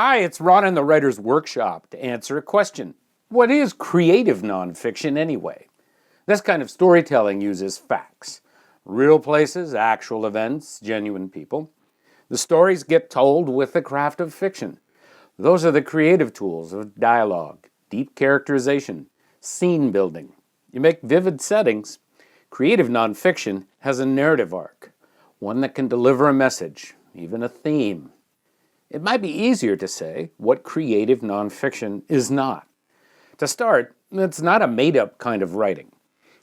Hi, it's Ron in the Writer's Workshop to answer a question. What is creative nonfiction anyway? This kind of storytelling uses facts. Real places, actual events, genuine people. The stories get told with the craft of fiction. Those are the creative tools of dialogue, deep characterization, scene building. You make vivid settings. Creative nonfiction has a narrative arc, one that can deliver a message, even a theme. It might be easier to say what creative nonfiction is not. To start, it's not a made-up kind of writing.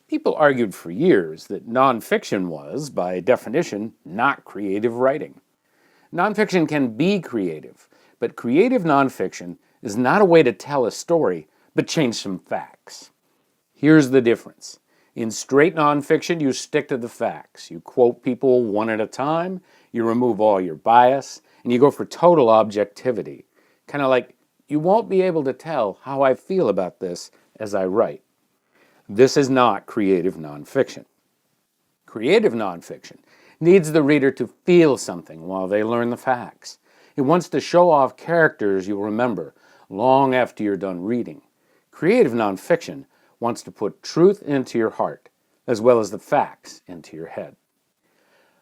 People argued for years that nonfiction was, by definition, not creative writing. Nonfiction can be creative, but creative nonfiction is not a way to tell a story, but change some facts. Here's the difference. In straight nonfiction, you stick to the facts. You quote people one at a time, you remove all your bias, and you go for total objectivity. Kind of like, you won't be able to tell how I feel about this as I write. This is not creative nonfiction. Creative nonfiction needs the reader to feel something while they learn the facts. It wants to show off characters you'll remember long after you're done reading. Creative nonfiction wants to put truth into your heart, as well as the facts into your head.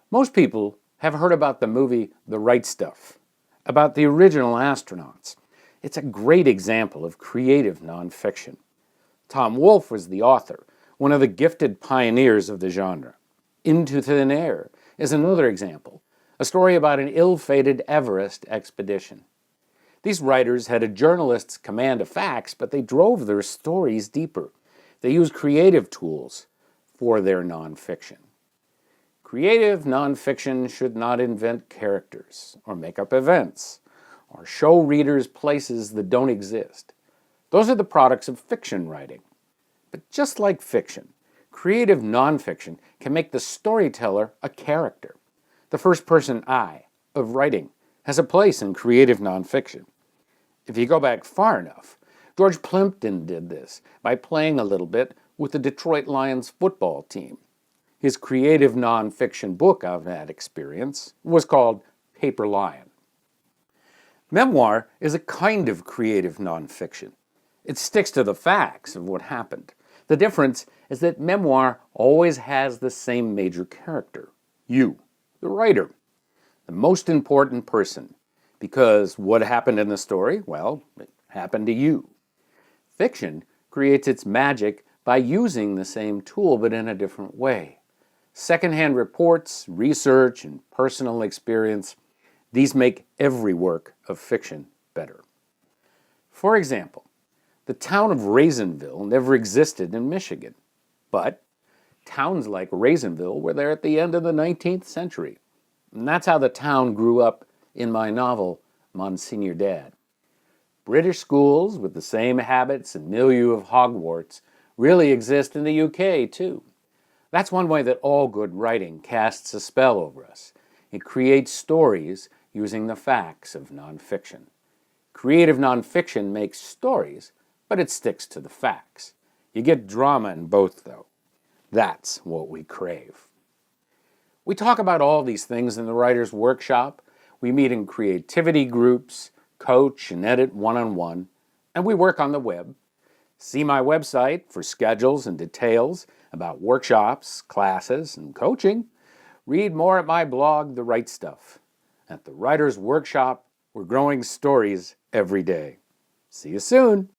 Most people have heard about the movie The Right Stuff, about the original astronauts. It's a great example of creative nonfiction. Tom Wolfe was the author, one of the gifted pioneers of the genre. Into Thin Air is another example, a story about an ill-fated Everest expedition. These writers had a journalist's command of facts, but they drove their stories deeper. They used creative tools for their nonfiction. Creative nonfiction should not invent characters, or make up events, or show readers places that don't exist. Those are the products of fiction writing. But just like fiction, creative nonfiction can make the storyteller a character. The first-person I of writing has a place in creative nonfiction. If you go back far enough, George Plimpton did this by playing a little bit with the Detroit Lions football team. His creative nonfiction book of that experience was called Paper Lion. Memoir is a kind of creative nonfiction. It sticks to the facts of what happened. The difference is that memoir always has the same major character, you, the writer, the most important person, because what happened in the story, well, it happened to you. Fiction creates its magic by using the same tool but in a different way. Secondhand reports, research, and personal experience, these make every work of fiction better. For example, the town of Raisinville never existed in Michigan, but towns like Raisinville were there at the end of the 19th century. And that's how the town grew up in my novel, Monsignor Dad. British schools with the same habits and milieu of Hogwarts really exist in the UK too. That's one way that all good writing casts a spell over us. It creates stories using the facts of nonfiction. Creative nonfiction makes stories, but it sticks to the facts. You get drama in both, though. That's what we crave. We talk about all these things in the Writer's Workshop. We meet in creativity groups, coach and edit one-on-one, and we work on the web. See my website for schedules and details about workshops, classes, and coaching. Read more at my blog, The Right Stuff. At the Writer's Workshop, we're growing stories every day. See you soon.